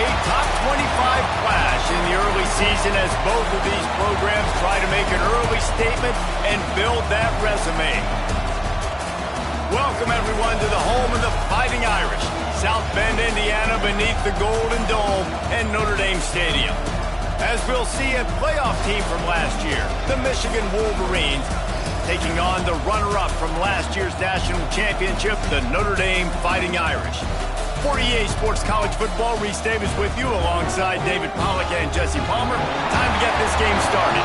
A top 25 clash in the early season as both of these programs try to make an early statement and build that resume. Welcome, everyone, to the home of the Fighting Irish, South Bend, Indiana, beneath the Golden Dome and Notre Dame Stadium. As we'll see, a playoff team from last year, the Michigan Wolverines, taking on the runner-up from last year's national championship, the Notre Dame Fighting Irish. For EA Sports College Football, Reese Davis with you alongside David Pollack and Jesse Palmer. Time to get this game started.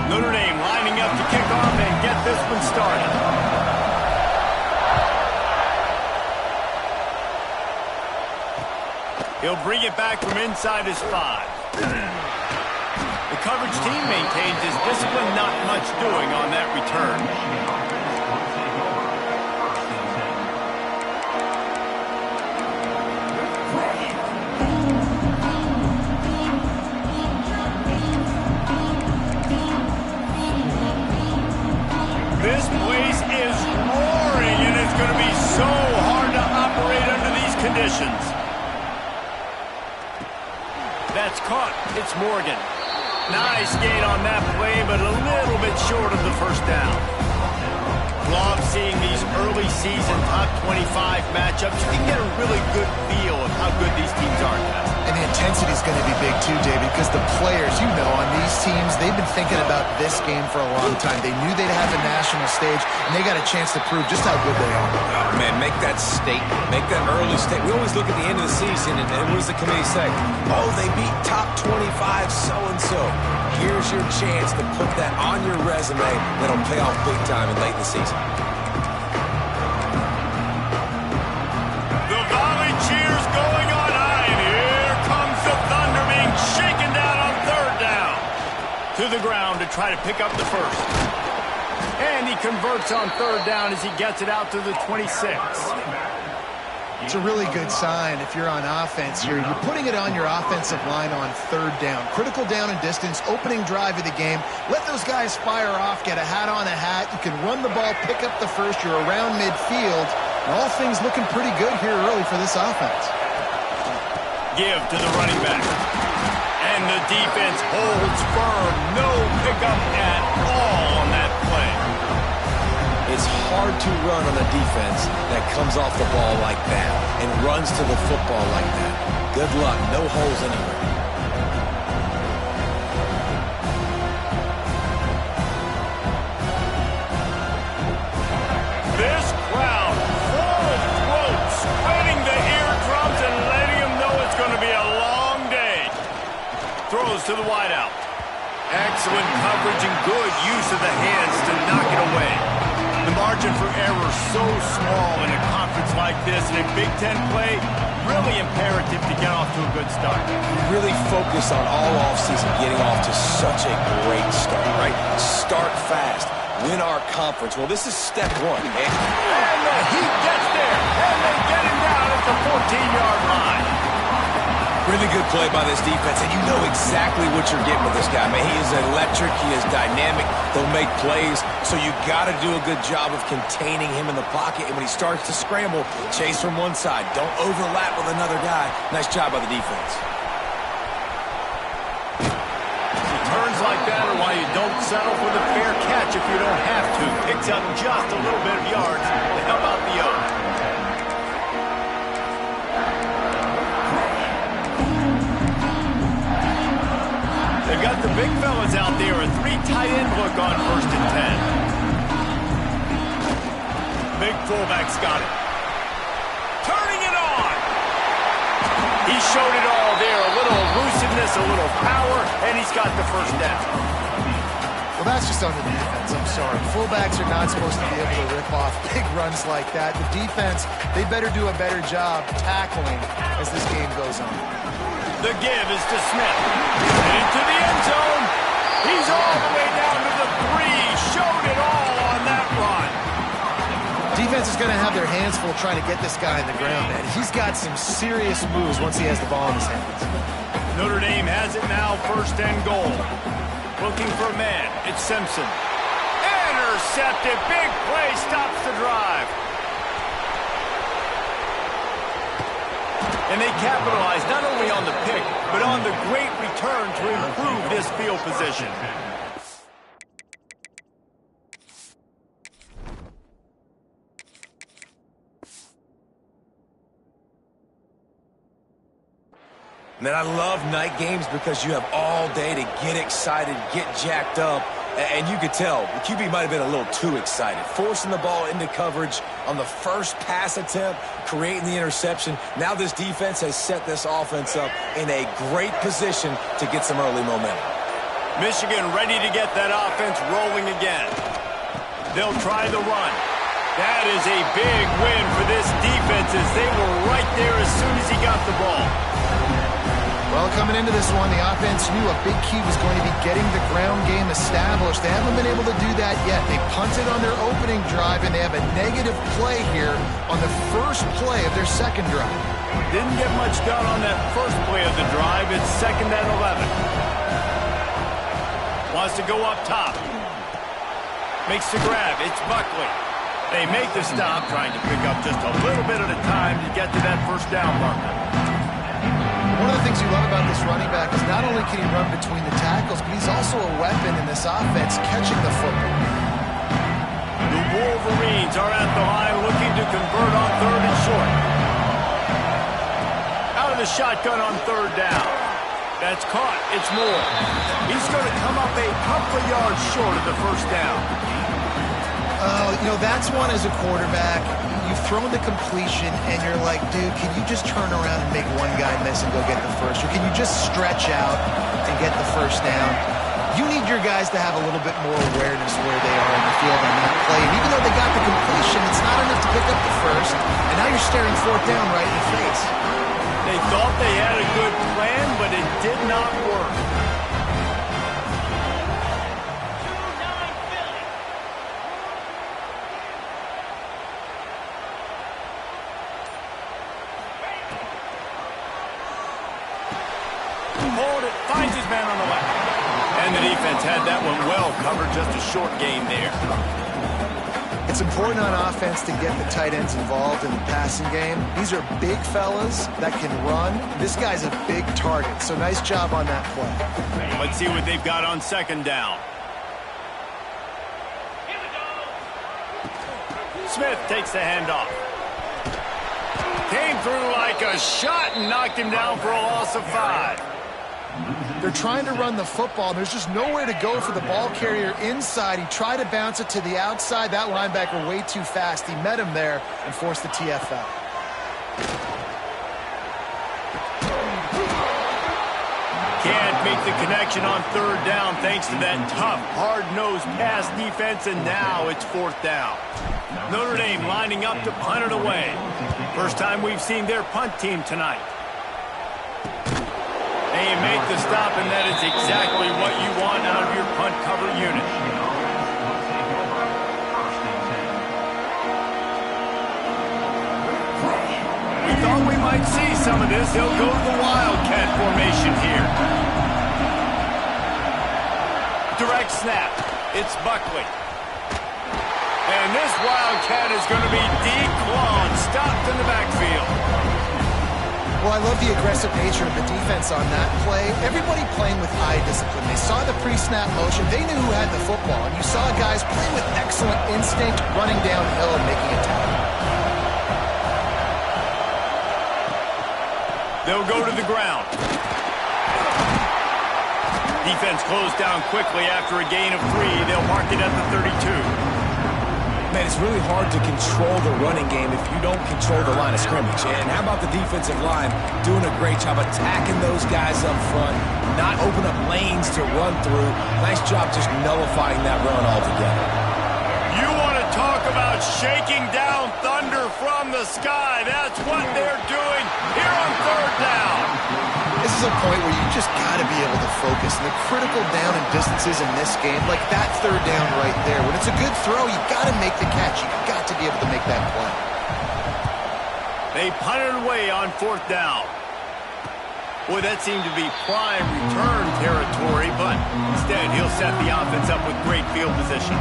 Notre Dame lining up to kick off and get this one started. He'll bring it back from inside his 5. The coverage team maintains his discipline, not much doing on that return. This place is roaring, and it's going to be so hard to operate under these conditions. That's caught. It's Morgan. Nice gate on that play, but a little bit short of the first down. Love seeing these early season top 25 matchups. You can get a really good feel of how good these teams are, guys. And the intensity is going to be big too, David, because the players, you know, on these teams, they've been thinking about this game for a long time. They knew they'd have a national stage, and they got a chance to prove just how good they are. Oh, man, make that statement. Make that early statement. We always look at the end of the season, and what does the committee say? Oh, they beat top 25 so-and-so. Here's your chance to put that on your resume that'll pay off big time and late in the season. The Volley cheers going on high, and here comes the Thunder being shaken down on third down. To the ground to try to pick up the first. And he converts on third down as he gets it out to the 26. It's a really good sign if you're on offense here. You're putting it on your offensive line on third down. Critical down and distance, opening drive of the game. Let those guys fire off, get a hat on a hat. You can run the ball, pick up the first. You're around midfield. And all things looking pretty good here early for this offense. Give to the running back. And the defense holds firm. No pickup at all on that play. It's hard to run on a defense that comes off the ball like that and runs to the football like that. Good luck. No holes anywhere. This crowd full throat, spreading the eardrums and letting them know it's going to be a long day. Throws to the wideout. Excellent coverage and good use of the hands to knock it away. The margin for error so small in a conference like this, and a Big Ten play, really imperative to get off to a good start. We really focus on all offseason getting off to such a great start, right? Start fast, win our conference. Well, this is step one. And the Heat gets there, and they get him down at the 14-yard line. Really good play by this defense, and you know exactly what you're getting with this guy. Man, he is electric. He is dynamic. He'll make plays, so you got to do a good job of containing him in the pocket. And when he starts to scramble, chase from one side. Don't overlap with another guy. Nice job by the defense. Returns like that are why you don't settle for the fair catch if you don't have to. Picks up just a little bit of yards to help out the owner. They've got the big fellas out there, a 3 tight end look on 1st and 10. Big fullback's got it. Turning it on. He showed it all there, a little elusiveness, a little power, and he's got the first down. Well, that's just on the defense. I'm sorry. Fullbacks are not supposed to be able to rip off big runs like that. The defense, they better do a better job tackling as this game goes on. The give is to Smith. Into the end zone. He's all the way down to the 3. Showed it all on that run. Defense is going to have their hands full trying to get this guy in the ground, man. He's got some serious moves once he has the ball in his hands. Notre Dame has it now, 1st and goal. Looking for a man. It's Simpson. Intercepted. Big play. Stops the drive. And they capitalize not only on the pick, but on the great return to improve this field position. Man, I love night games because you have all day to get excited, get jacked up, and you could tell the QB might have been a little too excited, forcing the ball into coverage on the first pass attempt, creating the interception. Now this defense has set this offense up in a great position to get some early momentum. Michigan ready to get that offense rolling again. They'll try the run. That is a big win for this defense as they were right there as soon as he got the ball. Well, coming into this one, the offense knew a big key was going to be getting the ground game established. They haven't been able to do that yet. They punted on their opening drive, and they have a negative play here on the first play of their second drive. Didn't get much done on that first play of the drive. It's 2nd and 11. Wants to go up top. Makes the grab. It's Buckley. They make the stop, trying to pick up just a little bit at a time to get to that first down marker. One of the things you love about this running back is not only can he run between the tackles, but he's also a weapon in this offense catching the football. The Wolverines are at the line looking to convert on 3rd and short. Out of the shotgun on 3rd down. That's caught. It's Moore. He's going to come up a couple of yards short of the first down. That's one as a quarterback. You've thrown the completion, and you're like, dude, can you just turn around and make one guy miss and go get the first? Or can you just stretch out and get the first down? You need your guys to have a little bit more awareness where they are in the field on that play. And even though they got the completion, it's not enough to pick up the first. And now you're staring 4th down right in the face. They thought they had a good plan, but it did not work. Hold it, finds his man on the left. And the defense had that one well covered, just a short gain there. It's important on offense to get the tight ends involved in the passing game. These are big fellas that can run. This guy's a big target, so nice job on that play. Let's see what they've got on 2nd down. Smith takes the handoff. Came through like a shot and knocked him down for a loss of 5. They're trying to run the football. There's just nowhere to go for the ball carrier inside. He tried to bounce it to the outside. That linebacker way too fast. He met him there and forced the TFL. Can't make the connection on 3rd down thanks to that tough, hard-nosed pass defense, and now it's 4th down. Notre Dame lining up to punt it away. First time we've seen their punt team tonight. They make the stop, and that is exactly what you want out of your punt cover unit. We thought we might see some of this. He'll go to the Wildcat formation here. Direct snap. It's Buckley. And this Wildcat is going to be declawed, stopped in the backfield. Well, I love the aggressive nature of the defense on that play. Everybody playing with eye discipline. They saw the pre-snap motion. They knew who had the football. And you saw guys playing with excellent instinct, running downhill and making a tackle. They'll go to the ground. Defense closed down quickly after a gain of 3. They'll mark it at the 32. Man, it's really hard to control the running game if you don't control the line of scrimmage. And how about the defensive line doing a great job attacking those guys up front, not open up lanes to run through. Nice job just nullifying that run altogether. You want to talk about shaking down thunder from the sky. That's what they're doing here on 3rd down. This is a point where you just got to be able to focus. And the critical down and distances in this game, like that third down right there, when it's a good throw, you got to make the catch. You got to be able to make that play. They punted away on 4th down. Boy, that seemed to be prime return territory, but instead he'll set the offense up with great field position.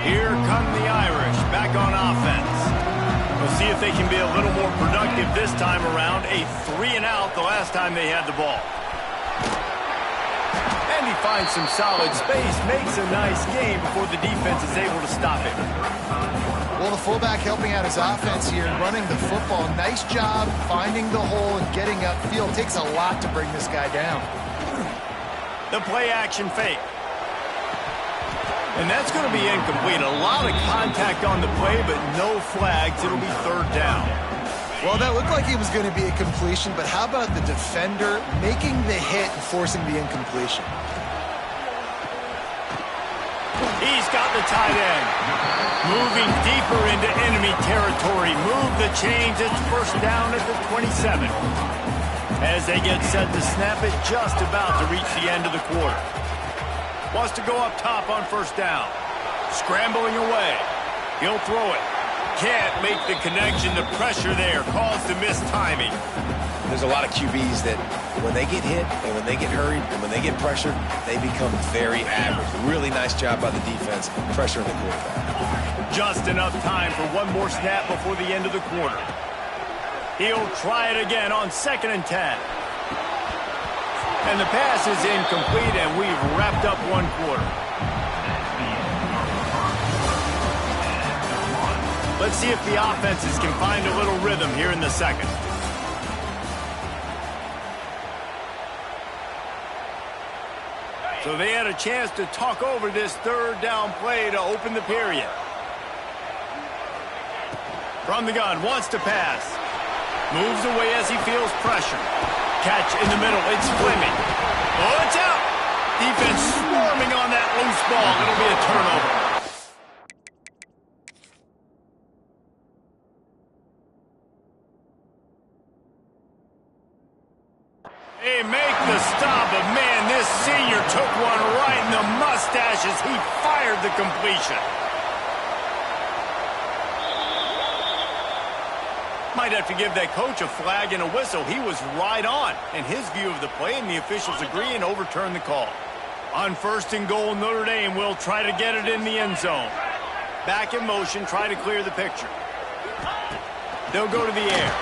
Here come the Irish back on offense. We'll see if they can be a little more productive this time around. A 3-and-out the last time they had the ball. And he finds some solid space, makes a nice game before the defense is able to stop him. Well, the fullback helping out his offense here, running the football. Nice job finding the hole and getting upfield. Takes a lot to bring this guy down. The play action fake. And that's going to be incomplete. A lot of contact on the play, but no flags. It'll be 3rd down. Well, that looked like it was going to be a completion, but how about the defender making the hit and forcing the incompletion? He's got the tight end. Moving deeper into enemy territory. Move the chains. It's 1st down at the 27. As they get set to snap it, just about to reach the end of the quarter. Wants to go up top on 1st down. Scrambling away. He'll throw it. Can't make the connection. The pressure there caused the missed timing. There's a lot of QBs that when they get hit and when they get hurried and when they get pressured, they become very average. Really nice job by the defense pressuring the quarterback. Just enough time for one more snap before the end of the quarter. He'll try it again on 2nd and 10. And the pass is incomplete, and we've wrapped up one quarter. Let's see if the offenses can find a little rhythm here in the second. So they had a chance to talk over this 3rd down play to open the period. From the gun, wants to pass. Moves away as he feels pressure. Catch in the middle, it's Fleming. Oh, it's out! Defense swarming on that loose ball. It'll be a turnover. They make the stop, but man, this senior took one right in the mustache as he fired the completion. Might have to give that coach a flag and a whistle. He was right on in his view of the play, and the officials agree and overturn the call. On 1st and goal, Notre Dame will try to get it in the end zone. Back in motion, try to clear the picture. They'll go to the air.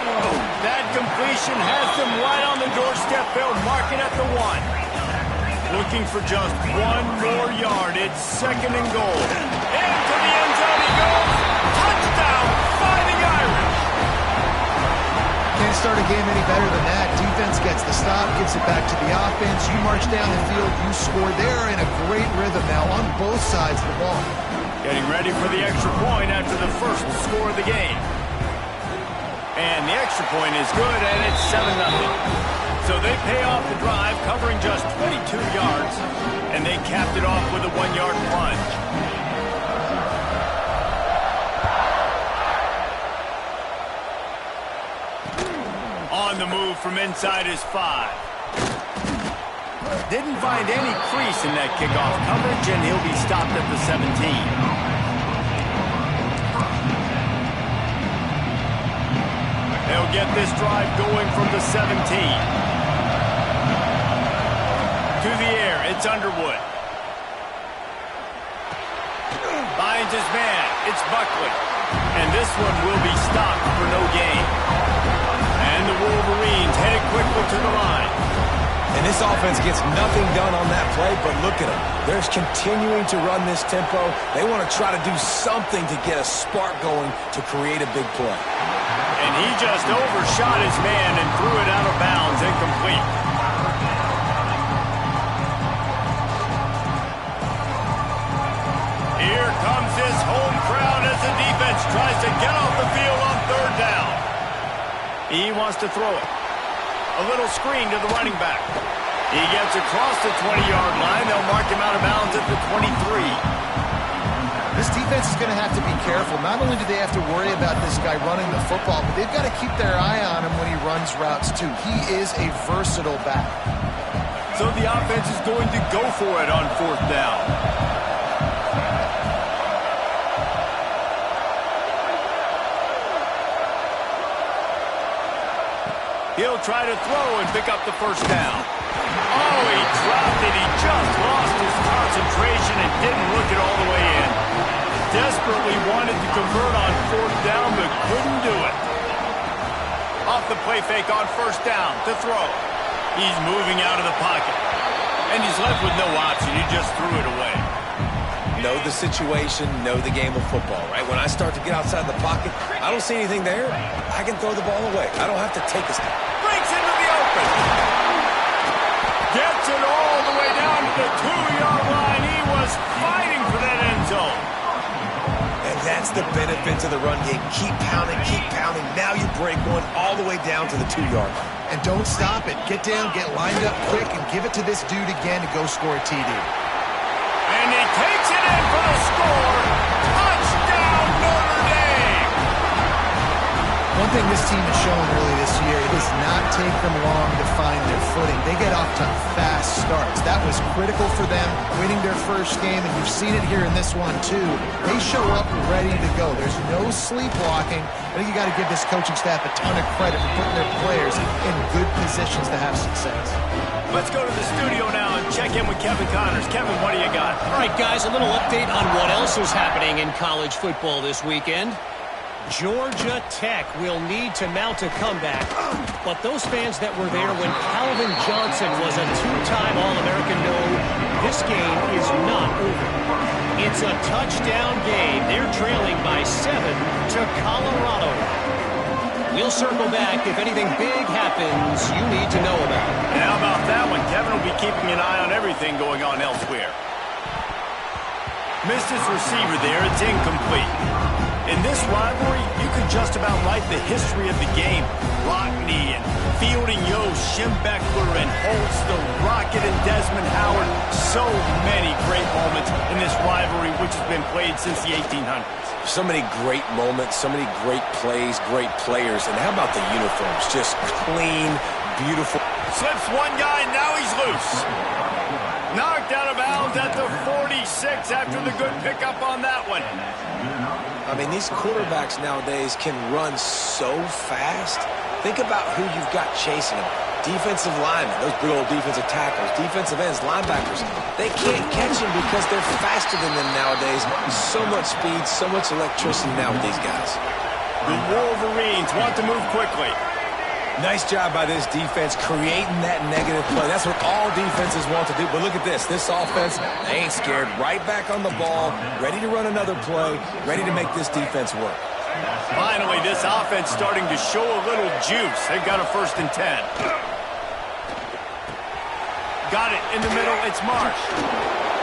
Oh, that completion has them right on the doorstep. They'll mark it at the 1. Looking for just one more yard. It's 2nd and goal. Into the end zone he goes. Touchdown, Fighting Irish. Can't start a game any better than that. Defense gets the stop, gets it back to the offense. You march down the field, you score. They're in a great rhythm now on both sides of the ball. Getting ready for the extra point after the first score of the game. And the extra point is good, and it's 7-0. So they pay off the drive, covering just 22 yards, and they capped it off with a 1-yard plunge. On the move from inside his 5. Didn't find any crease in that kickoff coverage, and he'll be stopped at the 17. They'll get this drive going from the 17. To the air, it's Underwood. Finds his man, it's Buckley. And this one will be stopped for no gain. And the Wolverines headed quickly to the line. And this offense gets nothing done on that play, but look at them. They're continuing to run this tempo. They want to try to do something to get a spark going to create a big play. And he just overshot his man and threw it out of bounds, incomplete. Here comes this home crowd as the defense tries to get off the field on 3rd down. He wants to throw it. A little screen to the running back. He gets across the 20-yard line. They'll mark him out of bounds at the 23. This defense is going to have to be careful. Not only do they have to worry about this guy running the football, but they've got to keep their eye on him when he runs routes too. He is a versatile back. So the offense is going to go for it on 4th down. He'll try to throw and pick up the 1st down. Oh, he dropped it. He just lost his concentration and didn't look it all the way in. Desperately wanted to convert on 4th down, but couldn't do it. Off the play fake on 1st down to throw. He's moving out of the pocket. And he's left with no option. He just threw it away. Know the situation, know the game of football, right? When I start to get outside the pocket, I don't see anything there. I can throw the ball away. I don't have to take a step. Breaks into the open. Gets it all the way down to the 2-yard line. He was fighting for that end zone. And that's the benefit to the run game. Keep pounding, keep pounding. Now you break one all the way down to the 2-yard line. And don't stop it. Get down, get lined up quick, and give it to this dude again to go score a TD. And he takes it in for the score. Touchdown, Notre Dame. One thing this team has shown early this year, it does not take them long to find their footing. They get off to fast starts. That was critical for them, winning their first game, and you've seen it here in this one too. They show up ready to go. There's no sleepwalking. I think you got to give this coaching staff a ton of credit for putting their players in good positions to have success. Let's go to the studio now and check in with Kevin Connors. Kevin, what do you got? All right, guys, a little update on what else is happening in college football this weekend. Georgia Tech will need to mount a comeback, but those fans that were there when Calvin Johnson was a 2-time All-American know this game is not over. It's a touchdown game. They're trailing by 7 to Colorado. We'll circle back if anything big happens you need to know about. And how about that one? Kevin will be keeping an eye on everything going on elsewhere. Missed his receiver there. It's incomplete. In this rivalry, you could just about write the history of the game. Rockne and Fielding Yost, Schembechler and Holtz, the Rocket and Desmond Howard. So many great moments in this rivalry, which has been played since the 1800s. So many great moments, so many great plays, great players. And how about the uniforms? Just clean, beautiful. Slips one guy, now he's loose. Knocked out of bounds at the 46 after the good pickup on that one. I mean, these quarterbacks nowadays can run so fast. Think about who you've got chasing them. Defensive linemen, those big old defensive tackles, defensive ends, linebackers. They can't catch him because they're faster than them nowadays. So much speed, so much electricity now with these guys. The Wolverines want to move quickly. Nice job by this defense creating that negative play. That's what all defenses want to do. But look at this. This offense, they ain't scared. Right back on the ball, ready to run another play, ready to make this defense work. Finally, this offense starting to show a little juice. They've got a 1st and 10. Got it in the middle. It's Marsh.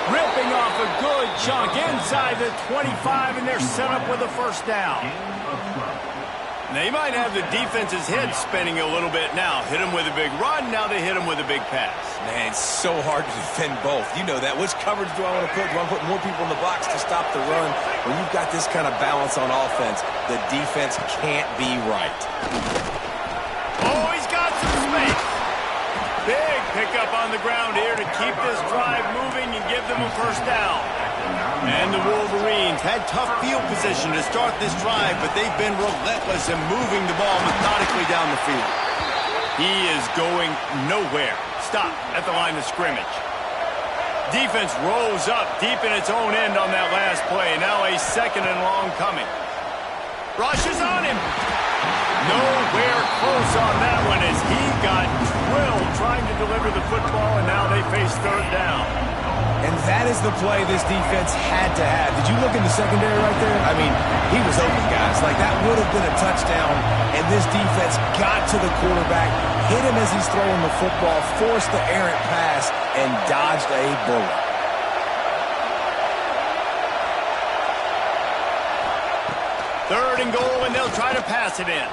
Ripping off a good chunk inside the 25, and they're set up with a 1st down. They might have the defense's head spinning a little bit now. Hit him with a big run, now they hit him with a big pass. Man, it's so hard to defend both. You know that. Which coverage do I want to put? Do I want to put more people in the box to stop the run? When you've got this kind of balance on offense, the defense can't be right. Oh, he's got some space. Big pickup on the ground here to keep this drive moving and give them a 1st down. And the Wolverines had tough field position to start this drive, but they've been relentless in moving the ball methodically down the field. He is going nowhere. Stop at the line of scrimmage. Defense rolls up deep in its own end on that last play. Now a 2nd and long coming. Rushes on him. Nowhere close on that one as he got drilled trying to deliver the football, and now they face 3rd down. And that is the play this defense had to have. Did you look in the secondary right there? I mean, he was open, guys. Like, that would have been a touchdown, and this defense got to the quarterback, hit him as he's throwing the football, forced the errant pass, and dodged a bullet. Third and goal, and they'll try to pass it in.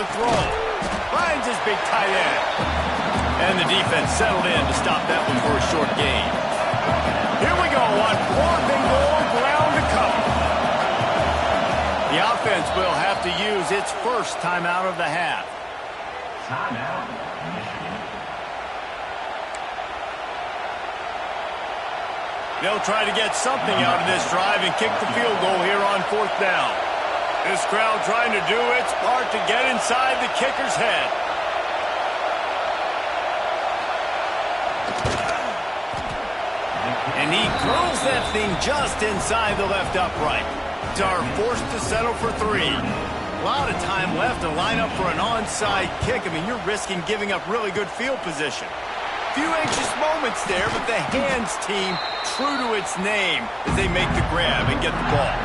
The throw. Finds his big tight end. And the defense settled in to stop that one for a short gain. Here we go on 4th and goal. The offense will have to use its first timeout of the half. Timeout, Michigan. They'll try to get something out of this drive and kick the field goal here on 4th down. This crowd trying to do its part to get inside the kicker's head. And he curls that thing just inside the left upright. Are forced to settle for 3. A lot of time left to line up for an onside kick. I mean, you're risking giving up really good field position. Few anxious moments there, but the hands team true to its name as they make the grab and get the ball.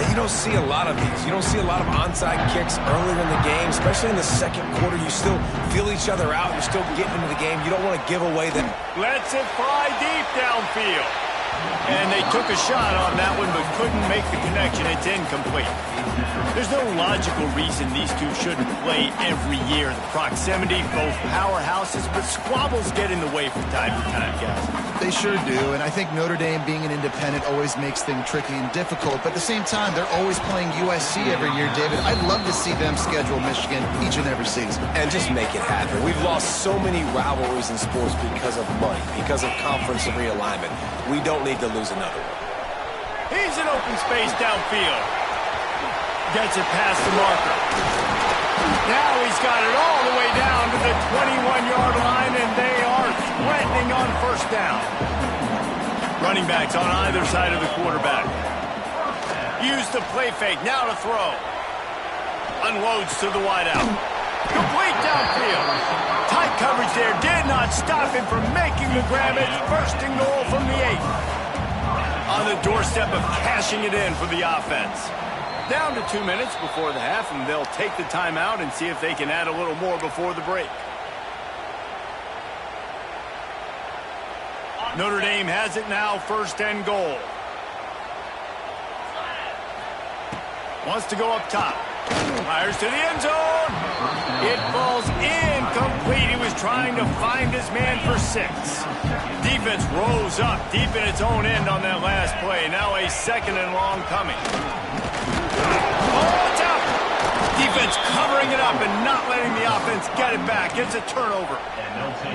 And you don't see a lot of these. You don't see a lot of onside kicks earlier in the game, especially in the second quarter. You still feel each other out. You're still getting into the game. You don't want to give away that. Lets it fly deep downfield. And they took a shot on that one, but couldn't make the connection. It's incomplete. There's no logical reason these two shouldn't play every year. The proximity, both powerhouses, but squabbles get in the way from time to time, guys. They sure do, and I think Notre Dame being an independent always makes things tricky and difficult, but at the same time, they're always playing USC every year, David. I'd love to see them schedule Michigan each and every season. And just make it happen. We've lost so many rivalries in sports because of money, because of conference realignment. We don't need to lose another one. He's in open space downfield. Gets it past the marker. Now he's got it all the way down to the 21-yard line, and they are threatening on 1st down. Running backs on either side of the quarterback. Use the play fake, now to throw. Unloads to the wideout. Complete downfield. Tight coverage there did not stop him from making the grab. It's 1st and goal from the 8. On the doorstep of cashing it in for the offense. Down to 2 minutes before the half, and they'll take the timeout and see if they can add a little more before the break. Notre Dame has it now, 1st and goal. Wants to go up top. Fires to the end zone. It falls incomplete. He was trying to find his man for 6. Defense rose up deep in its own end on that last play. Now a 2nd and long coming. Oh, it's out. Defense covering it up and not letting the offense get it back. It's a turnover.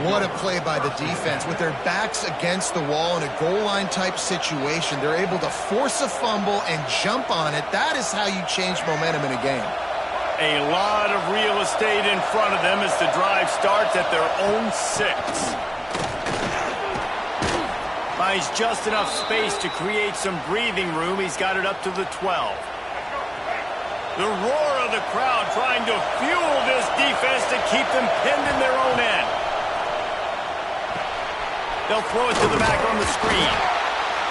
What a play by the defense. With their backs against the wall in a goal line type situation, they're able to force a fumble and jump on it. That is how you change momentum in a game. A lot of real estate in front of them as the drive starts at their own 6. Finds just enough space to create some breathing room. He's got it up to the 12. The roar of the crowd trying to fuel this defense to keep them pinned in their own end. They'll throw it to the back on the screen.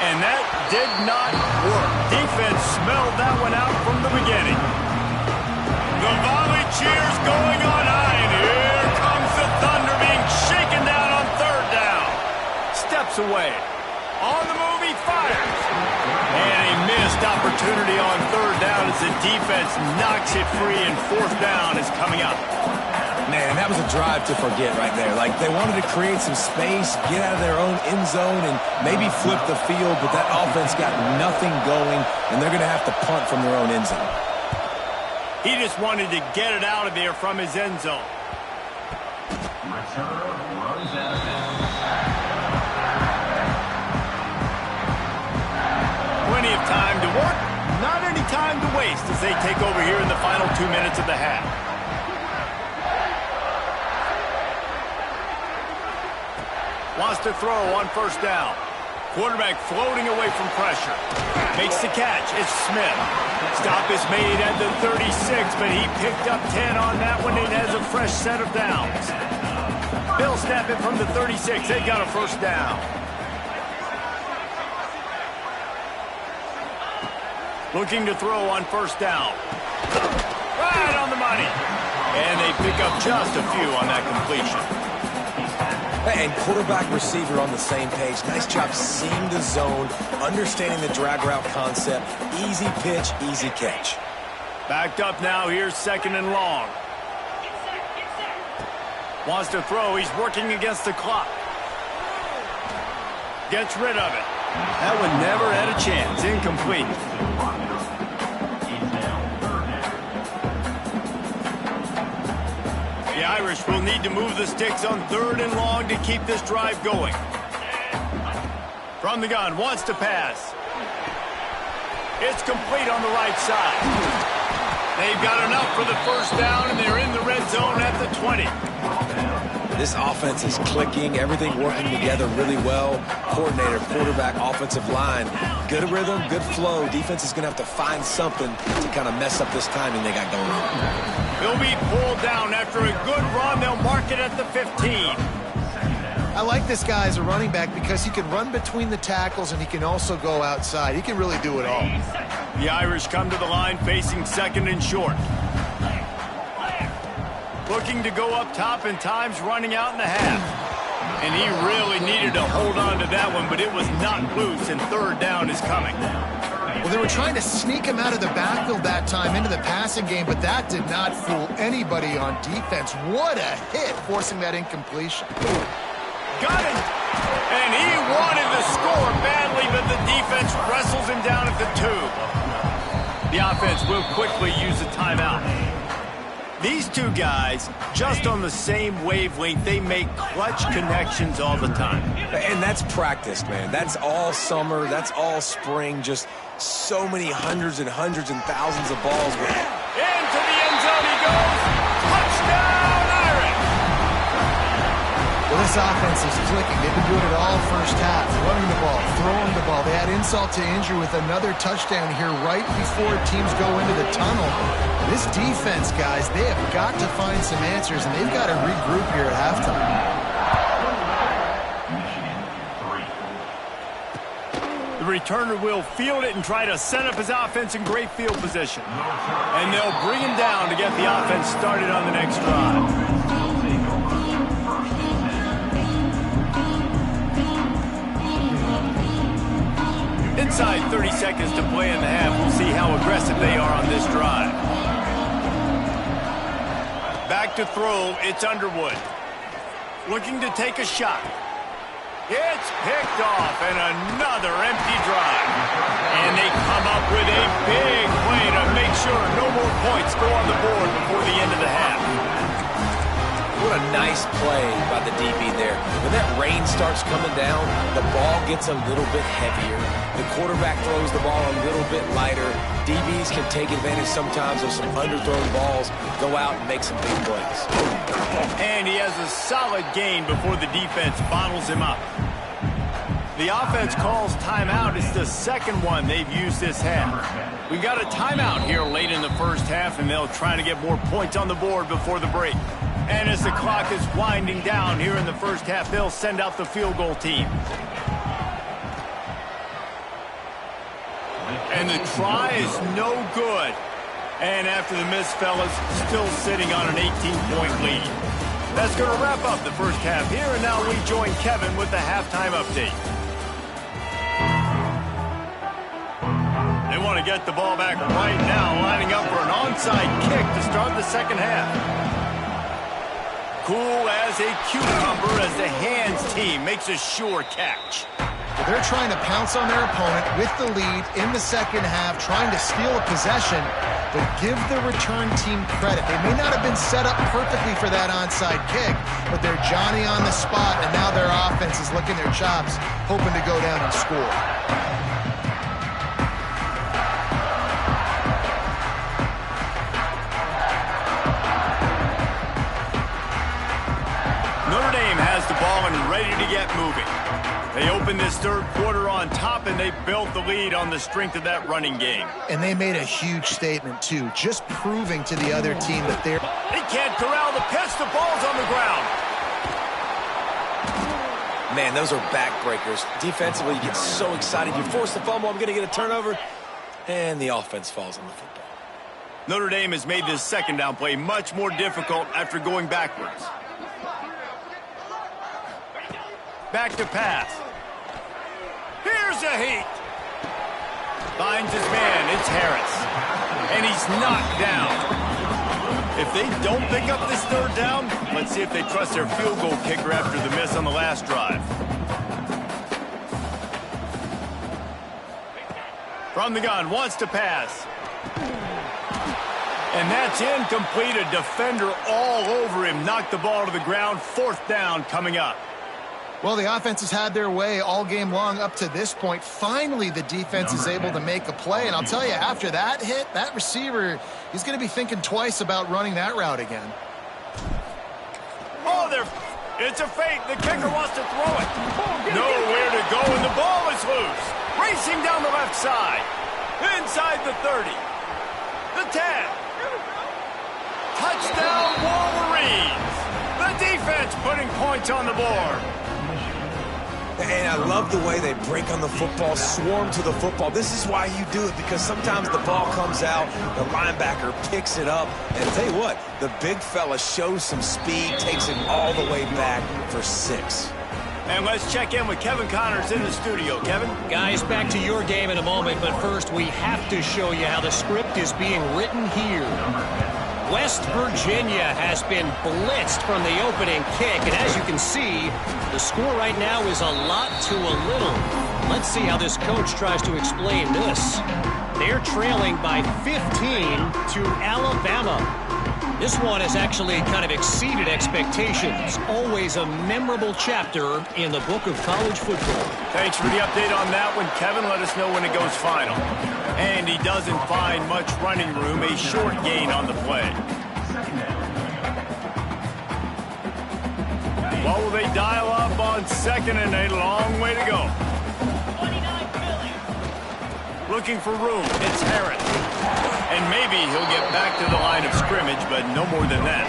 And that did not work. Defense smelled that one out from the beginning. The volley cheers going on high, and here comes the Thunder being shaken down on 3rd down. Steps away. On the move, he fires. And a missed opportunity on 3rd down as the defense knocks it free, and 4th down is coming up. Man, that was a drive to forget right there. Like, they wanted to create some space, get out of their own end zone, and maybe flip the field, but that offense got nothing going, and they're going to have to punt from their own end zone. He just wanted to get it out of there from his end zone. Return runs out of bounds. Plenty of time to work, not any time to waste as they take over here in the final 2 minutes of the half. Wants to throw on 1st down. Quarterback floating away from pressure. Makes the catch. It's Smith. Stop is made at the 36, but he picked up 10 on that one and has a fresh set of downs. They'll snap it from the 36. They got a 1st down. Looking to throw on 1st down. Right on the money. And they pick up just a few on that completion. And quarterback receiver on the same page. Nice job seeing the zone, understanding the drag route concept. Easy pitch, easy catch. Backed up now. Here's 2nd and long. Wants to throw. He's working against the clock. Gets rid of it. That one never had a chance. Incomplete. Irish will need to move the sticks on 3rd and long to keep this drive going. From the gun, wants to pass. It's complete on the right side. They've got enough for the first down, and they're in the red zone at the 20. This offense is clicking, everything working together really well. Coordinator, quarterback, offensive line. Good rhythm, good flow. Defense is going to have to find something to kind of mess up this timing they got going on. They'll be pulled down after a good run. They'll mark it at the 15. I like this guy as a running back because he can run between the tackles and he can also go outside. He can really do it all. The Irish come to the line facing 2nd and short. Looking to go up top and times running out in the half. And he really needed to hold on to that one, but it was not loose, and 3rd down is coming. Well, they were trying to sneak him out of the backfield that time into the passing game, but that did not fool anybody on defense. What a hit, forcing that incompletion. Got it! And he wanted to score badly, but the defense wrestles him down at the 2. The offense will quickly use a timeout. These two guys, just on the same wavelength, they make clutch connections all the time. And that's practice, man. That's all summer. That's all spring. Just so many hundreds and thousands of balls. Into the end zone he goes. Touchdown, Irish! Well, this offense is clicking. They've been doing it all first half. Running the ball, throwing the ball. They had insult to injury with another touchdown here right before teams go into the tunnel. This defense, guys, they have got to find some answers, and they've got to regroup here at halftime. The returner will field it and try to set up his offense in great field position. And they'll bring him down to get the offense started on the next drive. Inside 30 seconds to play in the half. We'll see how aggressive they are on this drive. Back to throw, it's Underwood. Looking to take a shot. It's picked off, and another empty drive. And they come up with a big play to make sure no more points go on the board before the end of the half. What a nice play by the DB there. When that rain starts coming down, the ball gets a little bit heavier. The quarterback throws the ball a little bit lighter. DBs can take advantage sometimes of some underthrown balls, go out and make some big plays. And he has a solid gain before the defense bottles him up. The offense calls timeout. It's the second one they've used this half. We got a timeout here late in the first half, and they'll try to get more points on the board before the break. And as the clock is winding down here in the first half, they'll send out the field goal team. And the try is no good. And after the miss, fellas, still sitting on an 18-point lead. That's going to wrap up the first half here, and now we join Kevin with the halftime update. They want to get the ball back right now, lining up for an onside kick to start the second half. Cool as a cucumber as the hands team makes a sure catch. Well, they're trying to pounce on their opponent with the lead in the second half, trying to steal a possession, but give the return team credit. They may not have been set up perfectly for that onside kick, but they're Johnny on the spot, and now their offense is licking their chops, hoping to go down and score. Notre Dame has the ball and ready to get moving. They opened this third quarter on top, and they built the lead on the strength of that running game. And they made a huge statement, too, just proving to the other team that they're... They can't corral the pitch. The ball's on the ground. Man, those are backbreakers. Defensively, you get so excited. You force the fumble, I'm going to get a turnover, and the offense falls on the football. Notre Dame has made this second down play much more difficult after going backwards. Back to pass. Here's a heat. Finds his man. It's Harris. And he's knocked down. If they don't pick up this third down, let's see if they trust their field goal kicker after the miss on the last drive. From the gun, wants to pass. And that's incomplete. A defender all over him. Knocked the ball to the ground. 4th down coming up. Well, the offense has had their way all game long up to this point. Finally, the defense is able to make a play. And I'll tell you, after that hit, that receiver, he's going to be thinking twice about running that route again. Oh, it's a fake. The kicker wants to throw it. Nowhere to go, and the ball is loose. Racing down the left side. Inside the 30. The 10. Touchdown, Wolverines. The defense putting points on the board. And I love the way they break on the football, swarm to the football. This is why you do it, because sometimes the ball comes out, the linebacker picks it up, and I'll tell you what, the big fella shows some speed, takes it all the way back for 6. And let's check in with Kevin Connors in the studio. Kevin? Guys, back to your game in a moment, but first we have to show you how the script is being written here. West Virginia has been blitzed from the opening kick, and as you can see, the score right now is a lot to a little. Let's see how this coach tries to explain this. They're trailing by 15 to Alabama. This one has actually kind of exceeded expectations. Always a memorable chapter in the book of college football. Thanks for the update on that one, Kevin. Let us know when it goes final. And he doesn't find much running room. A short gain on the play. What will they dial up on 2nd and a long way to go? Looking for room. It's Harris. And maybe he'll get back to the line of scrimmage, but no more than that.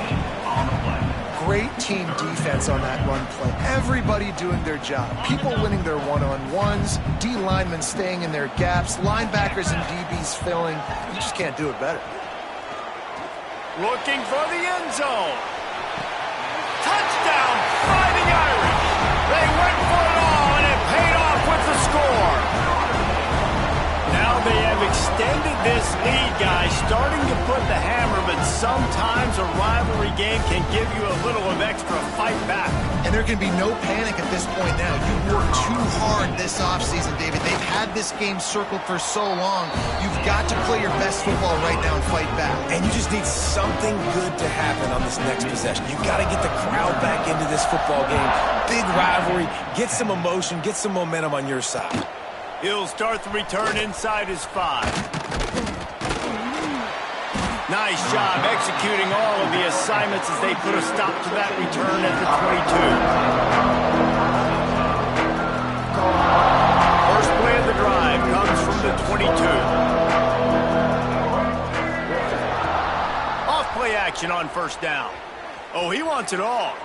Great team defense on that run play. Everybody doing their job. People winning their one-on-ones. D linemen staying in their gaps. Linebackers and DBs filling. You just can't do it better. Looking for the end zone. Touchdown, Fighting Irish. They went for it all, and it paid off with the score. Now they have extended this lead, guys, starting to put the hammer, but sometimes a rivalry game can give you a little of extra fight back. And there can be no panic at this point now. You worked too hard this offseason, David. They've had this game circled for so long. You've got to play your best football right now and fight back. And you just need something good to happen on this next possession. You got to get the crowd back into this football game. Big rivalry. Get some emotion. Get some momentum on your side. He'll start the return inside his 5. Nice job executing all of the assignments as they put a stop to that return at the 22. First play of the drive comes from the 22. Off-play action on 1st down. Oh, he wants it all.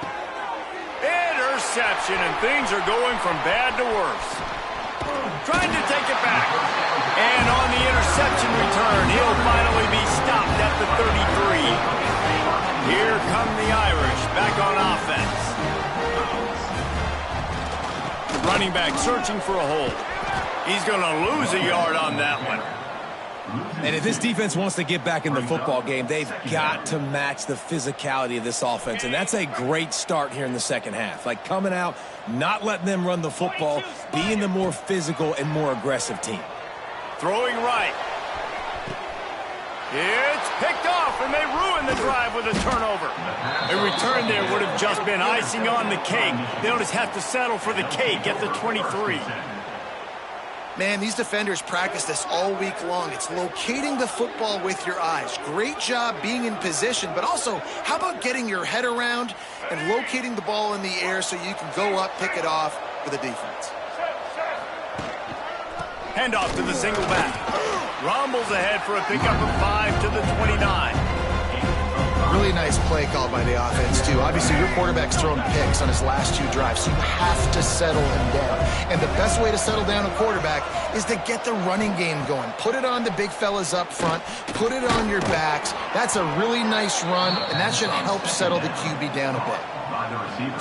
Interception, and things are going from bad to worse. Trying to take it back. And on the interception return, he'll finally be stopped at the 33. Here come the Irish back on offense. The running back searching for a hole. He's going to lose a yard on that one. And if this defense wants to get back in the football game, they've got to match the physicality of this offense. And that's a great start here in the second half. Like coming out, not letting them run the football, being the more physical and more aggressive team. Throwing right. It's picked off, and they ruin the drive with a turnover. A return there would have just been icing on the cake. They'll just have to settle for the cake at the 23. Man, these defenders practice this all week long. It's locating the football with your eyes. Great job being in position, but also, how about getting your head around and locating the ball in the air so you can go up, pick it off for the defense. Handoff to the single back. Rumbles ahead for a pickup of 5 to the 29. Really nice play call by the offense, too. Obviously, your quarterback's thrown picks on his last 2 drives, so you have to settle him down. And the best way to settle down a quarterback is to get the running game going. Put it on the big fellas up front. Put it on your backs. That's a really nice run, and that should help settle the QB down a bit.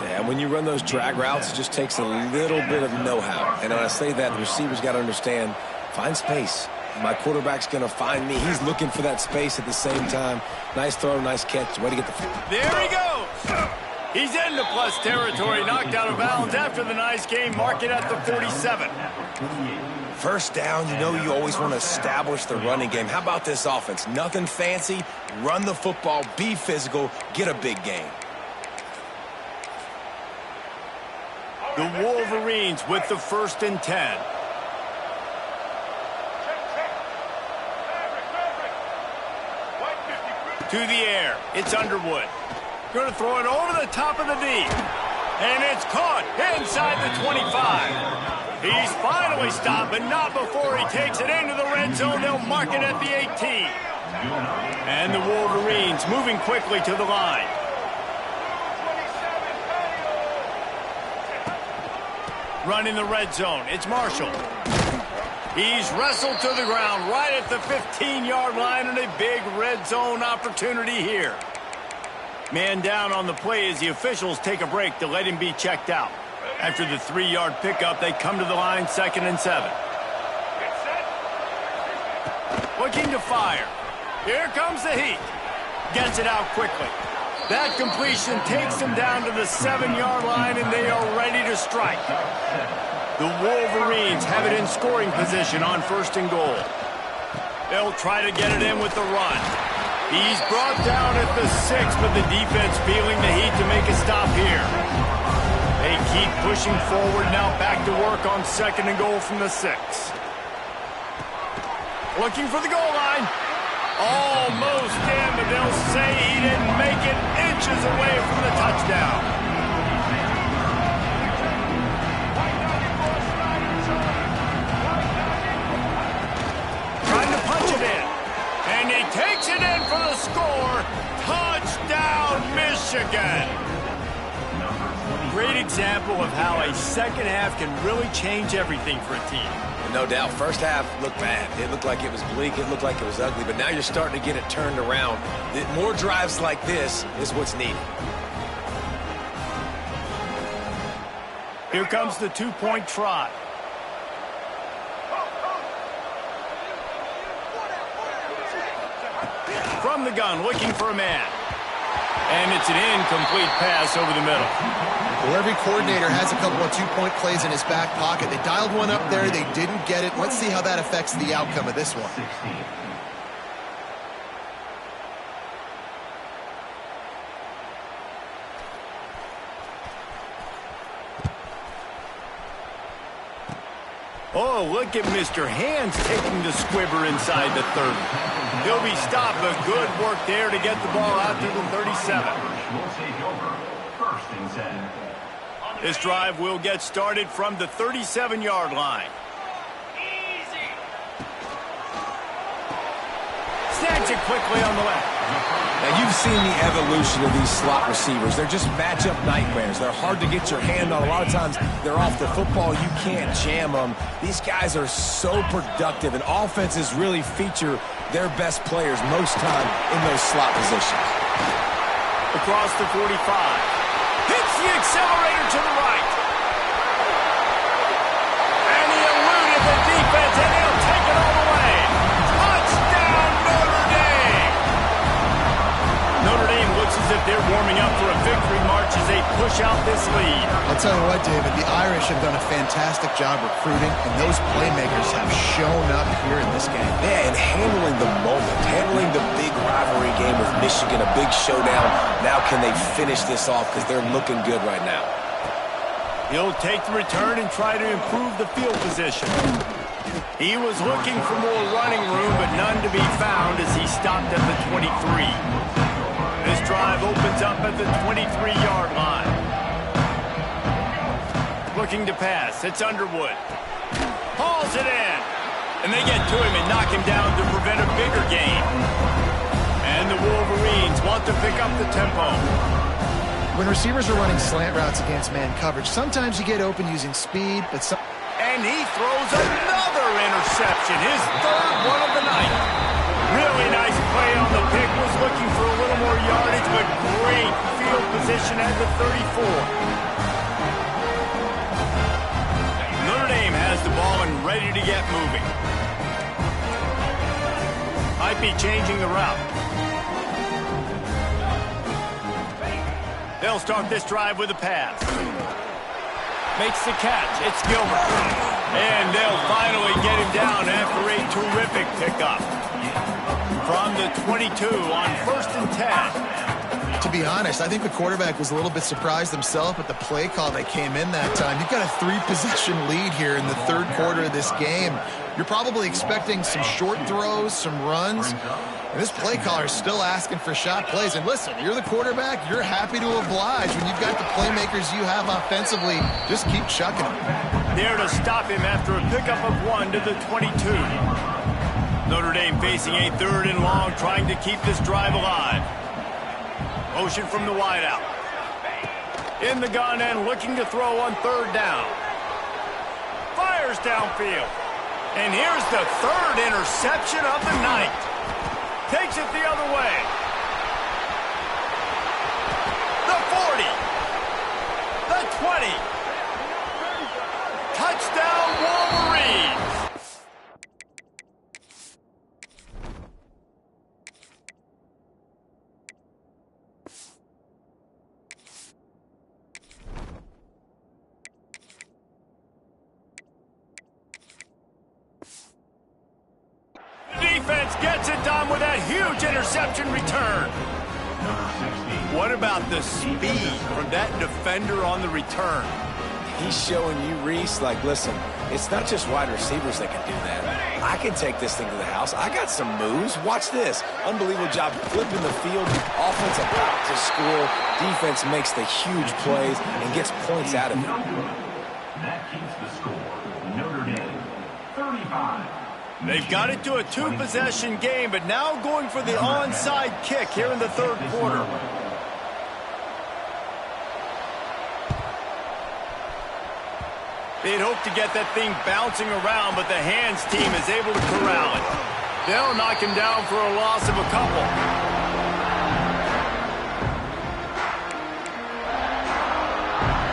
Yeah, when you run those drag routes, it just takes a little bit of know-how. And when I say that, the receiver's got to understand, find space. My quarterback's going to find me. He's looking for that space at the same time. Nice throw, nice catch. Way to get the... There he goes. He's into plus territory, knocked out of bounds after the nice game, mark it at the 47. First down, you know you always want to establish the running game. How about this offense? Nothing fancy. Run the football, be physical, get a big gain. The Wolverines with the 1st and 10. To the air, it's Underwood. Going to throw it over the top of the D. And it's caught inside the 25. He's finally stopped, but not before he takes it into the red zone. They'll mark it at the 18. And the Wolverines moving quickly to the line. Running the red zone, it's Marshall. He's wrestled to the ground right at the 15-yard line, and a big red zone opportunity here. Man down on the play as the officials take a break to let him be checked out. After the 3-yard pickup, they come to the line 2nd and 7. Looking to fire. Here comes the heat. Gets it out quickly. That completion takes them down to the 7-yard line, and they are ready to strike. The Wolverines have it in scoring position on 1st and goal. They'll try to get it in with the run. He's brought down at the 6, but the defense feeling the heat to make a stop here. They keep pushing forward now, back to work on 2nd and goal from the 6. Looking for the goal line. Almost in, but they'll say he didn't make it, inches away from the touchdown. Trying to punch it in. And he takes it in for the score. Touchdown, Michigan. Great example of how a second half can really change everything for a team. No doubt, first half looked bad. It looked like it was bleak. It looked like it was ugly. But now you're starting to get it turned around. More drives like this is what's needed. Here comes the 2-point try. From the gun, looking for a man. And it's an incomplete pass over the middle. Well, every coordinator has a couple of 2-point plays in his back pocket. They dialed one up there. They didn't get it. Let's see how that affects the outcome of this one. Oh, look at Mr. Hands taking the squibber inside the 30. He'll be stopped, but good work there to get the ball out to the 37. This drive will get started from the 37-yard line. Snags it quickly on the left. Now, you've seen the evolution of these slot receivers. They're just matchup nightmares. They're hard to get your hand on. A lot of times, they're off the football. You can't jam them. These guys are so productive, and offenses really feature their best players most time in those slot positions. Across the 45. Hits the accelerator to the right. And he eluded the defense, and he'll take it all the way. Touchdown, Notre Dame! Notre Dame looks as if they're warming up for a victory march as they push out this lead. I'll tell you what, David, the Irish have done a fantastic job recruiting, and those playmakers have shown up here in this game. Yeah, and handling the moment, handling the big rivalry game with Michigan, a big showdown. Now can they finish this off because they're looking good right now. He'll take the return and try to improve the field position. He was looking for more running room, but none to be found as he stopped at the 23. This drive opens up at the 23-yard line. Looking to pass. It's Underwood. Hauls it in. And they get to him and knock him down to prevent a bigger gain. And the Wolverines want to pick up the tempo. When receivers are running slant routes against man coverage, sometimes you get open using speed, but some... And he throws another interception, his third one of the night. Really nice play on the pick, was looking for a little more yardage, but great field position at the 34. Notre Dame has the ball and ready to get moving. Might be changing the route. They'll start this drive with a pass. Makes the catch. It's Gilbert. And they'll finally get him down after a terrific pickup. From the 22 on 1st and 10. To be honest, I think the quarterback was a little bit surprised himself at the play call that came in that time. You've got a 3-possession lead here in the third quarter of this game. You're probably expecting some short throws, some runs. And this play caller is still asking for shot plays. And listen, you're the quarterback. You're happy to oblige. When you've got the playmakers you have offensively, just keep chucking them. There to stop him after a pickup of 1 to the 22. Notre Dame facing a 3rd and long, trying to keep this drive alive. Motion from the wideout. In the gun and looking to throw on 3rd down. Fires downfield. And here's the 3rd interception of the night. Takes it the other way. The 40. The 20. Touchdown Wolverines. Defense gets it done with that huge interception return. What about the speed from that defender on the return? He's showing you, Reese, like, listen, it's not just wide receivers that can do that. I can take this thing to the house. I got some moves. Watch this. Unbelievable job flipping the field. Offense about to score. Defense makes the huge plays and gets points out of it. That keeps the score. Notre Dame, 35. They've got it to a 2-possession game, but now going for the onside kick here in the third quarter. They'd hoped to get that thing bouncing around, but the hands team is able to corral it. They'll knock him down for a loss of a couple.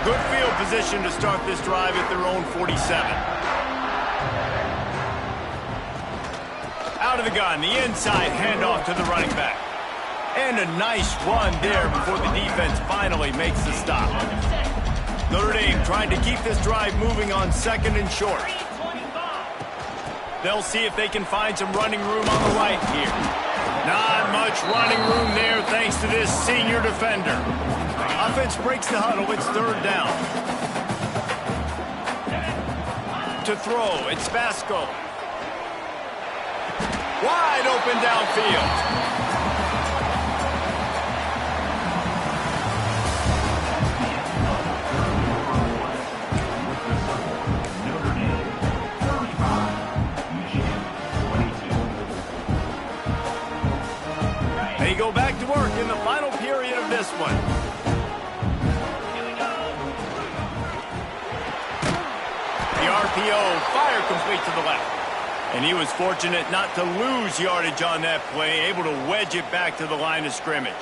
Good field position to start this drive at their own 47. Out of the gun, the inside handoff to the running back. And a nice run there before the defense finally makes the stop. Notre Dame trying to keep this drive moving on 2nd and short. They'll see if they can find some running room on the right here. Not much running room there thanks to this senior defender. Offense breaks the huddle, it's 3rd down. To throw, it's Vasco. Wide open downfield. They go back to work in the final period of this one. The RPO, fire complete to the left. And he was fortunate not to lose yardage on that play, able to wedge it back to the line of scrimmage.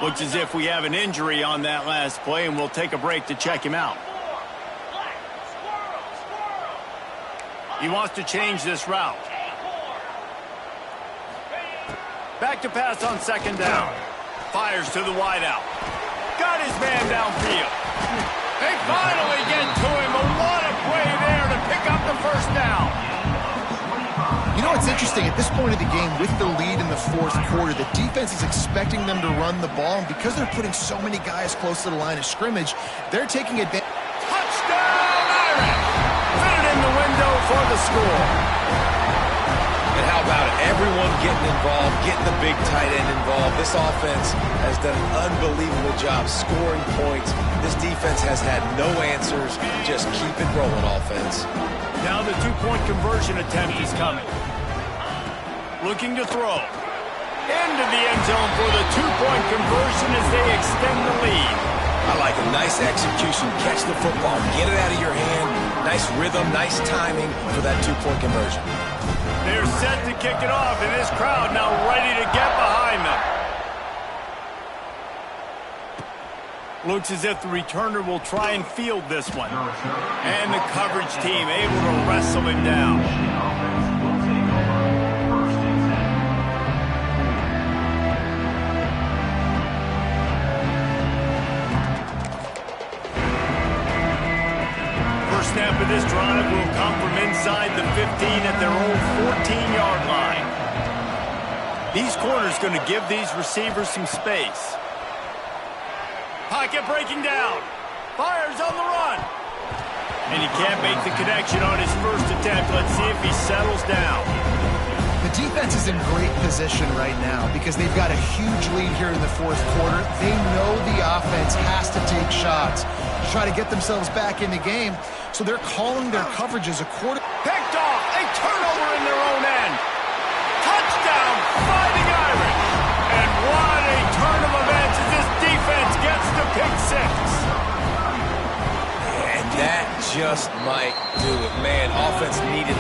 Looks as if we have an injury on that last play, and we'll take a break to check him out. He wants to change this route. Back to pass on 2nd down. Fires to the wideout. Got his man downfield. They finally get to him. What a play there to pick up the 1st down. You know what's interesting? At this point of the game, with the lead in the 4th quarter, the defense is expecting them to run the ball. And because they're putting so many guys close to the line of scrimmage, they're taking advantage. Touchdown, Irish! Fit it in the window for the score. And how about it? Everyone getting involved, getting the big tight end involved. This offense has done an unbelievable job scoring points. This defense has had no answers. Just keep it rolling, offense. Now the 2-point conversion attempt is coming. Looking to throw. Into the end zone for the 2-point conversion as they extend the lead. I like a nice execution. Catch the football. Get it out of your hand. Nice rhythm, nice timing for that 2-point conversion. They're set to kick it off, and this crowd now ready to get behind them. Looks as if the returner will try and field this one. And the coverage team able to wrestle him down. First snap of this drive will come from inside the 15 at their own 14-yard line. These corners going to give these receivers some space. Pocket breaking down. Fires on the run. And he can't make the connection on his first attempt. Let's see if he settles down. The defense is in great position right now because they've got a huge lead here in the fourth quarter. They know the offense has to take shots to try to get themselves back in the game. So they're calling their coverages a quarter. Picked off. A turnover in their own end. Touchdown, Fighting Irish. And what a turn of events as this defense gets the pick six. And that just might do it. Man, offense needed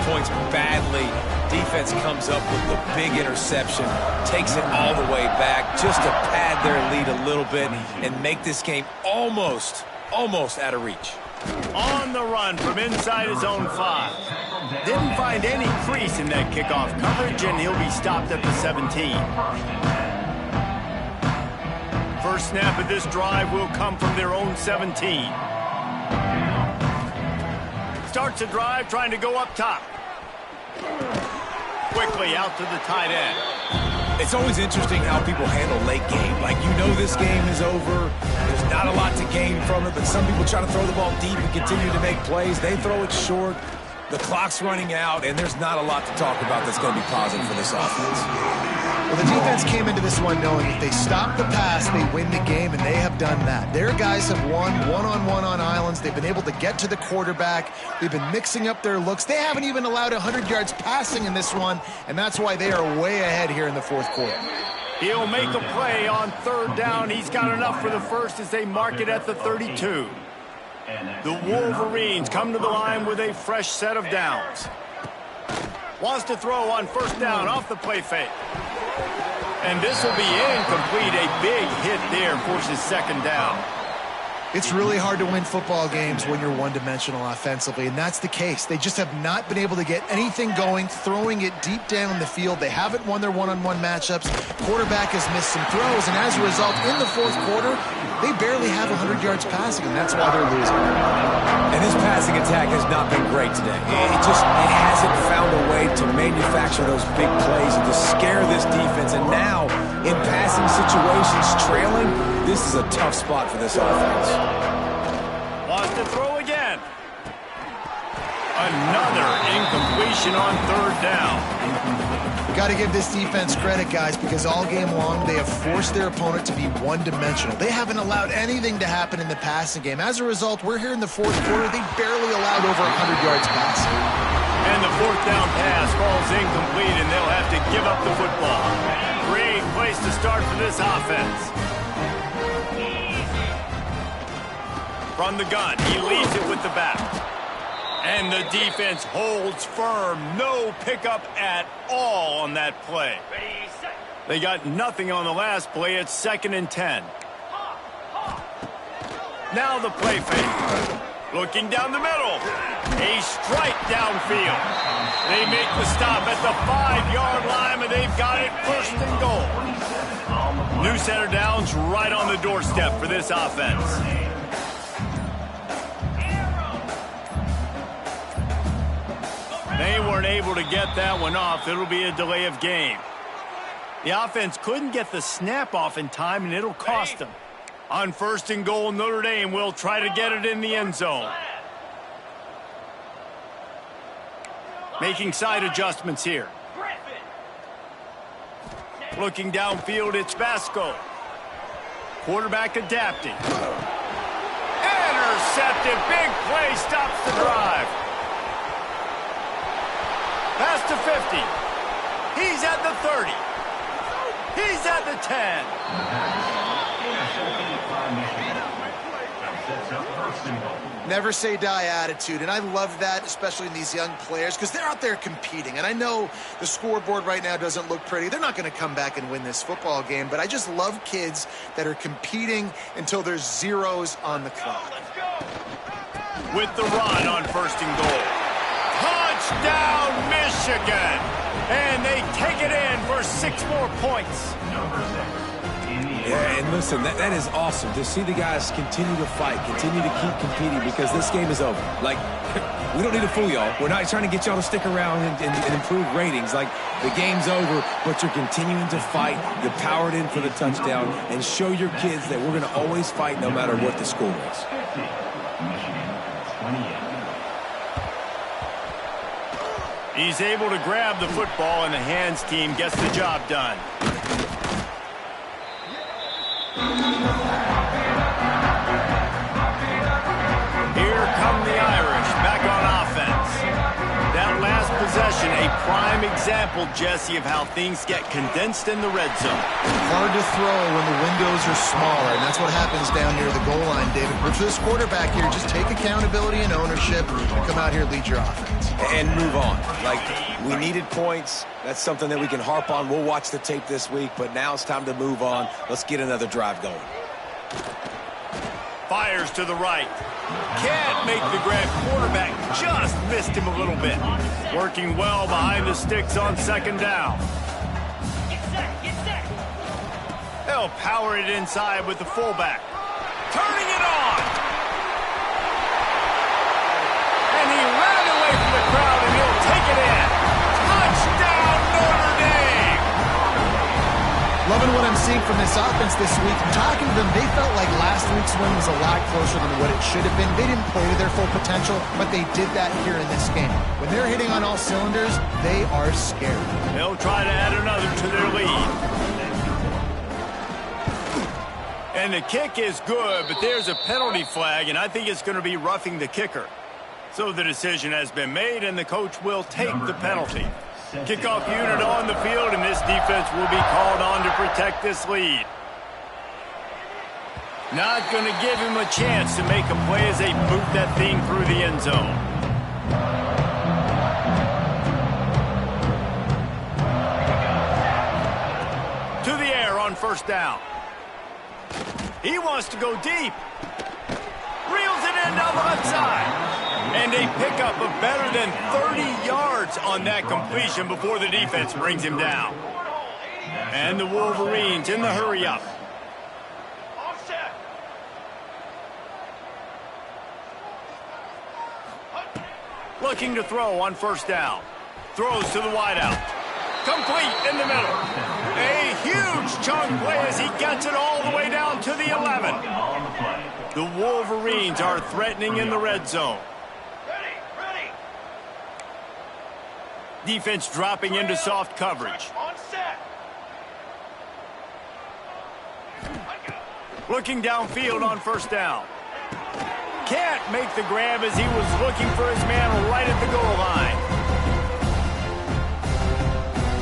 points badly. Defense comes up with the big interception, takes it all the way back just to pad their lead a little bit and make this game almost out of reach. On the run from inside his own 5. Didn't find any crease in that kickoff coverage, and he'll be stopped at the 17. First snap of this drive will come from their own 17. Starts a drive trying to go up top. Quickly out to the tight end. It's always interesting how people handle late game. Like, you know this game is over. There's not a lot to gain from it, but some people try to throw the ball deep and continue to make plays. They throw it short. The clock's running out, and there's not a lot to talk about that's going to be positive for this offense. Well, the defense came into this one knowing if they stop the pass, they win the game, and they have done that. Their guys have won one-on-one on islands. They've been able to get to the quarterback. They've been mixing up their looks. They haven't even allowed 100 yards passing in this one, and that's why they are way ahead here in the fourth quarter. He'll make a play on third down. He's got enough for the first as they mark it at the 32. The Wolverines come to the line with a fresh set of downs. Wants to throw on first down off the play fake. And this will be incomplete. A big hit there forces second down. It's really hard to win football games when you're one-dimensional offensively, and that's the case. They just have not been able to get anything going, throwing it deep down the field. They haven't won their one-on-one matchups. Quarterback has missed some throws, and as a result, in the fourth quarter, they barely have 100 yards passing, and that's why they're losing. And this passing attack has not been great today. It hasn't found a way to manufacture those big plays and to scare this defense. And now, in passing situations, trailing, this is a tough spot for this offense. Wants to throw again. Another incompletion on third down. Got to give this defense credit, guys, because all game long they have forced their opponent to be one-dimensional. They haven't allowed anything to happen in the passing game. As a result, we're here in the fourth quarter. They barely allowed over 100 yards passing. And the fourth down pass falls incomplete, and they'll have to give up the football. Great place to start for this offense. From the gun, he leads it with the back. And the defense holds firm. No pickup at all on that play. They got nothing on the last play. It's 2nd and 10. Now the play fake. Looking down the middle. A strike downfield. They make the stop at the 5-yard line, and they've got it 1st and goal. New set of downs right on the doorstep for this offense. They weren't able to get that one off. It'll be a delay of game. The offense couldn't get the snap off in time, and it'll cost them. On 1st and goal, Notre Dame will try to get it in the end zone. Making side adjustments here. Looking downfield, it's Vasco. Quarterback adapting. Intercepted. Big play stops the drive. Pass to 50. He's at the 30. He's at the 10. Never say die attitude, and I love that, especially in these young players, because they're out there competing. And I know the scoreboard right now doesn't look pretty. They're not going to come back and win this football game, but I just love kids that are competing until there's zeros on the clock. With the run on 1st and goal. Touchdown, Michigan! And they take it in for 6 more points. Yeah, and listen, that is awesome to see the guys continue to fight, continue to keep competing, because this game is over. Like, we don't need to fool y'all. We're not trying to get y'all to stick around and improve ratings. Like, the game's over, but you're continuing to fight. You powered in for the touchdown, and show your kids that we're going to always fight no matter what the score is. He's able to grab the football, and the hands team gets the job done. Here come the Irish, back on offense. That last possession, a prime example, Jesse, of how things get condensed in the red zone. Hard to throw when the windows are smaller, and that's what happens down near the goal line, David. But for this quarterback here, just take accountability and ownership and come out here and lead your offense. And move on. Like, we needed points. That's something that we can harp on. We'll watch the tape this week, but now it's time to move on. Let's get another drive going. Fires to the right. Can't make the grab. Quarterback just missed him a little bit. Working well behind the sticks on second down. They'll power it inside with the fullback. Turning it on. And he ran away from the crowd, and he'll take it in. Touchdown, Notre Dame! Loving what I'm seeing from this offense this week. Talking to them, they felt like last week's win was a lot closer than what it should have been. They didn't play to their full potential, but they did that here in this game. When they're hitting on all cylinders, they are scared. They'll try to add another to their lead. And the kick is good, but there's a penalty flag, and I think it's going to be roughing the kicker. So the decision has been made, and the coach will take the penalty. Kickoff unit on the field, and this defense will be called on to protect this lead. Not going to give him a chance to make a play as they boot that thing through the end zone. To the air on first down. He wants to go deep. Reels it in down the left side. And a pickup of better than 30 yards on that completion before the defense brings him down. And the Wolverines in the hurry-up. Looking to throw on first down. Throws to the wideout. Complete in the middle. A huge chunk play as he gets it all the way down to the 11. The Wolverines are threatening in the red zone. Defense dropping into soft coverage. Looking downfield on first down. Can't make the grab as he was looking for his man right at the goal line.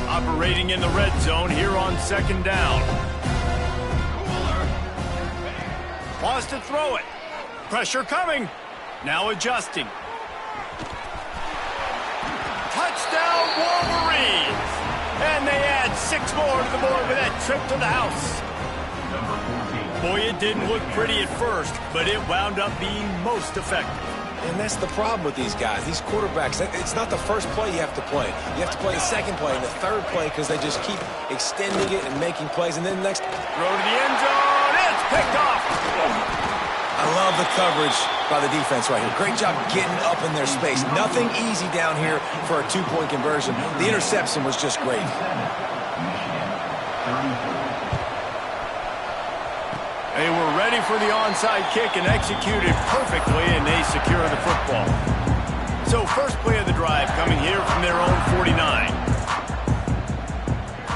Operating in the red zone here on second down. Wants to throw it. Pressure coming. Now adjusting. Touchdown Wolverines! And they add 6 more to the board with that trip to the house. Boy, it didn't look pretty at first, but it wound up being most effective. And that's the problem with these guys, these quarterbacks. It's not the first play you have to play. You have to play the second play and the third play because they just keep extending it and making plays. And then next throw to the end zone. It's picked off. I love the coverage by the defense right here. Great job getting up in their space. Nothing easy down here for a 2-point conversion. The interception was just great. They were ready for the onside kick and executed perfectly, and they secure the football. So first play of the drive coming here from their own 49.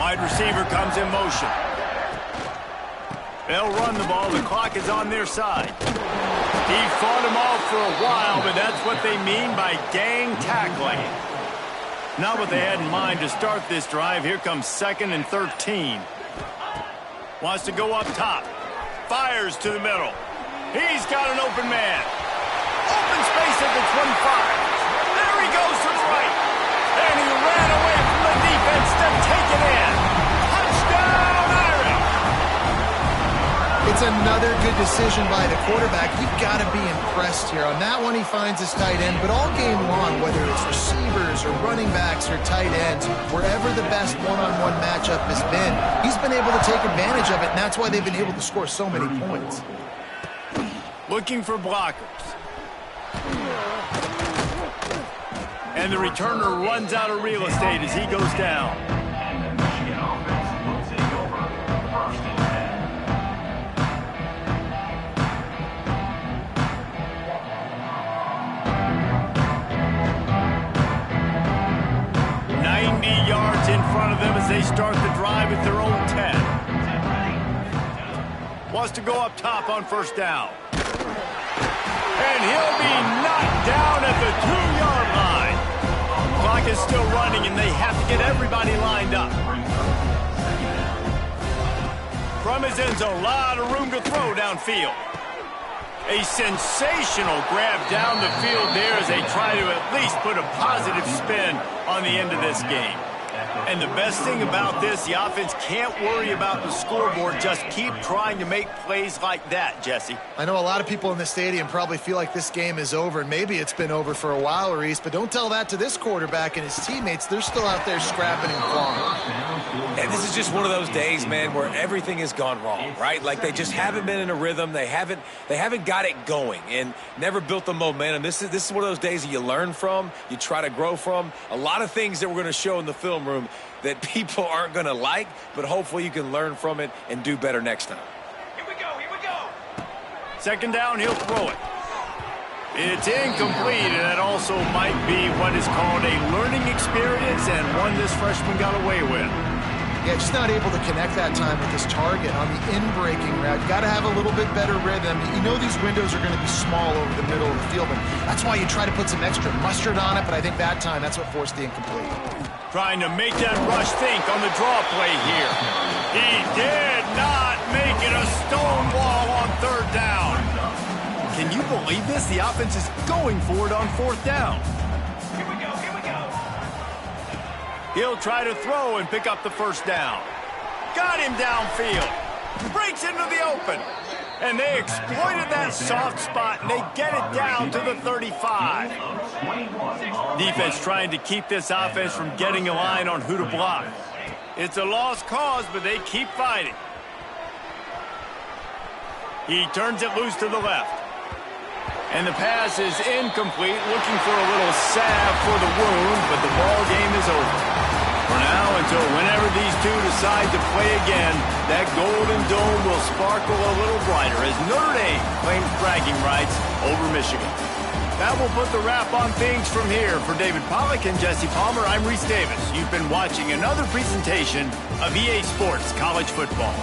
Wide receiver comes in motion. They'll run the ball. The clock is on their side. He fought him off for a while, but that's what they mean by gang tackling. Not what they had in mind to start this drive. Here comes 2nd and 13. Wants to go up top. Fires to the middle. He's got an open man. Open space at the 25. There he goes to the right. And he ran away from the defense to take it in. Touchdown, Irish! It's That's another good decision by the quarterback. You've got to be impressed here. On that one, he finds his tight end, but all game long, whether it's receivers or running backs or tight ends, wherever the best one-on-one matchup has been, he's been able to take advantage of it, and that's why they've been able to score so many points. Looking for blockers. And the returner runs out of real estate as he goes down. And the Michigan offense will take over 1st and 10. 90 yards in front of them as they start the drive at their own 10. Wants to go up top on 1st down. And he'll be knocked down at the 2-yard line. Clock is still running, and they have to get everybody lined up. From his end zone, a lot of room to throw downfield. A sensational grab down the field there as they try to at least put a positive spin on the end of this game. And the best thing about this, the offense can't worry about the scoreboard. Just keep trying to make plays like that, Jesse. I know a lot of people in the stadium probably feel like this game is over, and maybe it's been over for a while, Reese, but don't tell that to this quarterback and his teammates. They're still out there scrapping and clawing. And this is just one of those days, man, where everything has gone wrong, right? Like they just haven't been in a rhythm. They haven't got it going and never built the momentum. This is one of those days that you learn from, you try to grow from. A lot of things that we're going to show in the film room that people aren't going to like, but hopefully you can learn from it and do better next time. Here we go. 2nd down, he'll throw it. It's incomplete, and that also might be what is called a learning experience and one this freshman got away with. Yeah, just not able to connect that time with his target on the in-breaking route. You got to have a little bit better rhythm. You know these windows are going to be small over the middle of the field, and that's why you try to put some extra mustard on it, but I think that time that's what forced the incomplete. Trying to make that rush think on the draw play here. He did not make it a stone wall on 3rd down. Can you believe this? The offense is going for it on 4th down. Here we go. He'll try to throw and pick up the 1st down. Got him downfield. Breaks into the open. And they exploited that soft spot, and they get it down to the 35. Defense trying to keep this offense from getting a line on who to block. It's a lost cause, but they keep fighting. He turns it loose to the left. And the pass is incomplete, looking for a little salve for the wound, but the ball game is over. For now, until whenever these two decide to play again, that Golden Dome will sparkle a little brighter as Notre Dame claims bragging rights over Michigan. That will put the wrap on things from here. For David Pollack and Jesse Palmer, I'm Reese Davis. You've been watching another presentation of EA Sports College Football.